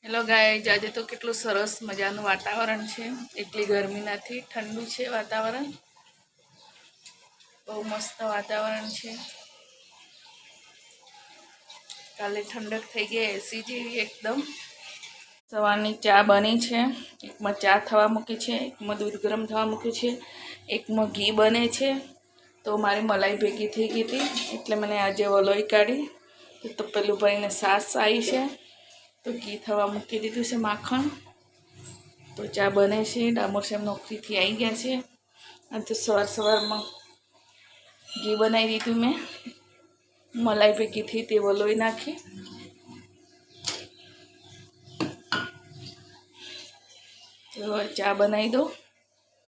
Hello guys, આજે તો કેટલું સરસ મજાનું વાતાવરણ છે. એટલી ગરમી નથી, ઠંડુ છે વાતાવરણ. બહુ મસ્ત વાતાવરણ છે. કાલે ઠંડક થઈ ગઈ એસી જેવી એકદમ. સવારની ચા બની છે. એકમાં ચા થવા મૂકી છે, એકમાં દૂધ ગરમ થવા મૂક્યું છે, એકમાં ઘી બને છે. તો મારી મલાઈ ભેગી થઈ ગઈ હતી એટલે મને આજે વલોઈ કાઢી. તો પેલું ભાઈને સાસ આવી છે તો ઘી થવા મૂકી દીધું છે, માખણ. તો ચા બને છે. ડામોર સાહેબ નોકરીથી આવી ગયા છે અને તો સવારમાં ઘી બનાવી દીધું મેં. મલાઈ ભેગી થઈ તે વલોઈ નાખી. તો ચા બનાવી દો.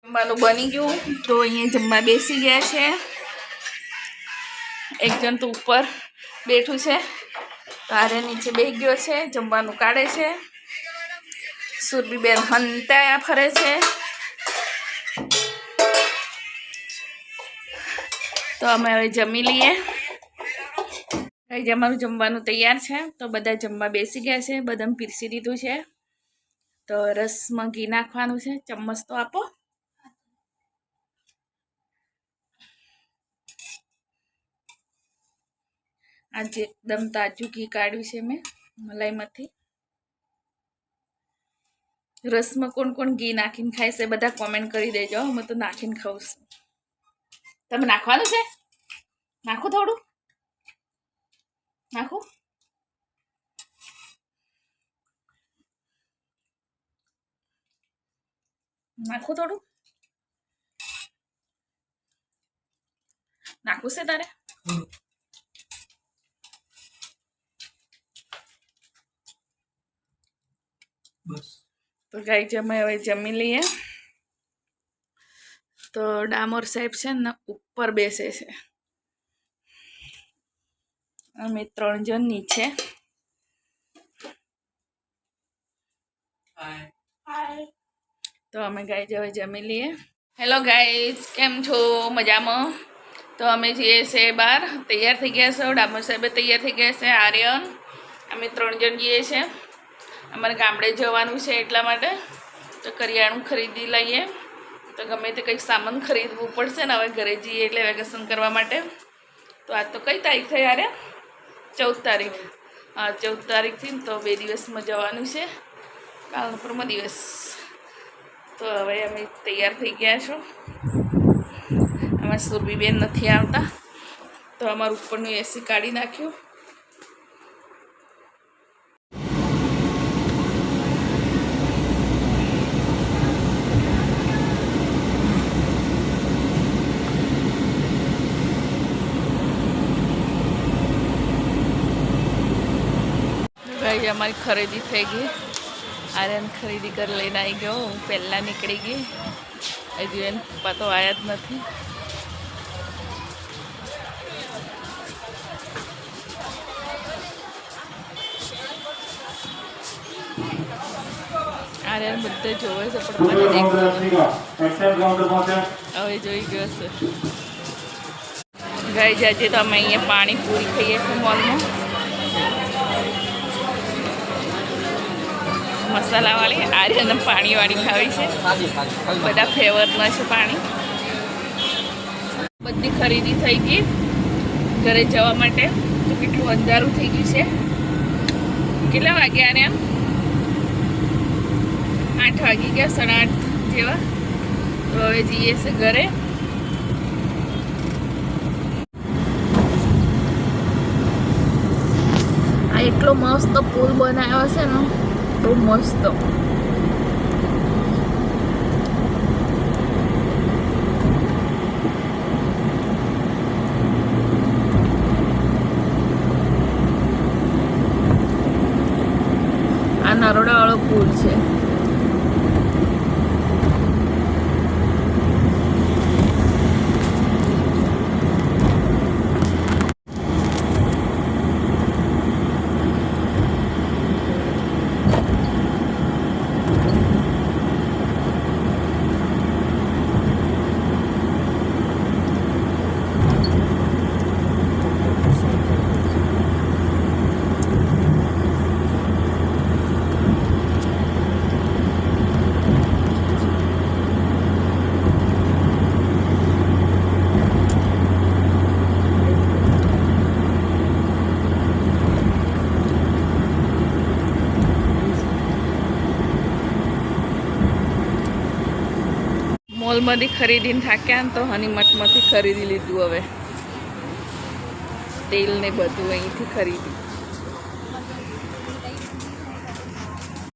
જમવાનું બની ગયું તો અહીંયા જમવા બેસી ગયા છે. એક જણ તો ઉપર બેઠું છે, તારે નીચે બેસી ગયો છે, જમવાનું કાઢે છે. સુરભીબેન હંતાયા ફરે છે. તો અમે હવે જમી લઈએ. અમારું જમવાનું તૈયાર છે. તો બધા જમવા બેસી ગયા છે. બધાને પીરસી દીધું છે. તો રસમાં ઘી નાખવાનું છે. ચમ્મચ તો આપો. આજે એકદમ તાજું ઘી કાઢ્યું છે મેં મલાઈમાંથી. રસમાં કોણ કોણ ઘી નાખીને ખાય છે બધા કોમેન્ટ કરી દેજો. અમે તો નાખીને ખાઉં છું. તમે નાખવાનું છે? નાખું થોડું? નાખું? નાખું થોડું? નાખું છે તારે? બસ. તો ગાઈ અમે હવે જમી લઈએ. તો ડામોર સાહેબ છે ને ઉપર બેસે છે, અમે 3 જણ નીચે. તો અમે ગાઈ હવે જમી લઈએ. હેલો ગાઈઝ, કેમ છો? મજામાં? તો અમે જઈએ છીએ બહાર. તૈયાર થઈ ગયા છો. ડામોર સાહેબે તૈયાર થઈ ગયા છે. આર્યન અમે 3 જણ જઈએ છીએ. અમારે ગામડે જવાનું છે એટલા માટે તો કરિયાણું ખરીદી લઈએ. તો ગમે તે કંઈક સામાન ખરીદવું પડશે ને. હવે ઘરે જઈએ એટલે વેકેશન કરવા માટે. તો આજ તો કઈ તારીખ થઈ યાર? 14 તારીખ. હા, 14 તારીખથી તો 2 દિવસમાં જવાનું છે. કાલનો પરમ દિવસ. તો હવે અમે તૈયાર થઈ ગયા છો. અમારા સુરભીબેન નથી આવતા તો અમારું ઉપરનું એસી કાઢી નાખ્યું. ભાઈ અમારી ખરીદી થઈ ગઈ. આર્યન ખરીદી કરી લઈને આવી ગયો. હું પહેલાં નીકળી ગઈ. હજુ એને પપ્પા તો આવ્યા જ નથી. આર્યન બધે જોવે છે પણ મને હવે જોઈ ગયો છે. ગાઈ જાજે તો અમે અહીંયા પાણીપુરી ખાઈએ છીએ મોલમાં. મસાલાવાળી. આર્યને પાણીવાળી ખાવી છે. બધા ફ્લેવરના છે પાણી. બધી ખરીદી થઈ ગઈ ઘરે જવા માટે. તો કેટલું અંધારું થઈ ગયું છે. કેટલા વાગ્યા આર્યન? 8 વાગી ગયા, 8:30 જેવા. તો હવે જઈએ છે ઘરે. આ એટલો મસ્ત પુલ બનાવ્યો છે ને, બહુ મસ્ત. આ નરોડાવાળો પુલ છે. મોલમાંથી ખરીદીને થાક્યા ને તો હનીમઠમાંથી ખરીદી લીધું. હવે તેલ ને બધું અહીંથી ખરીદી.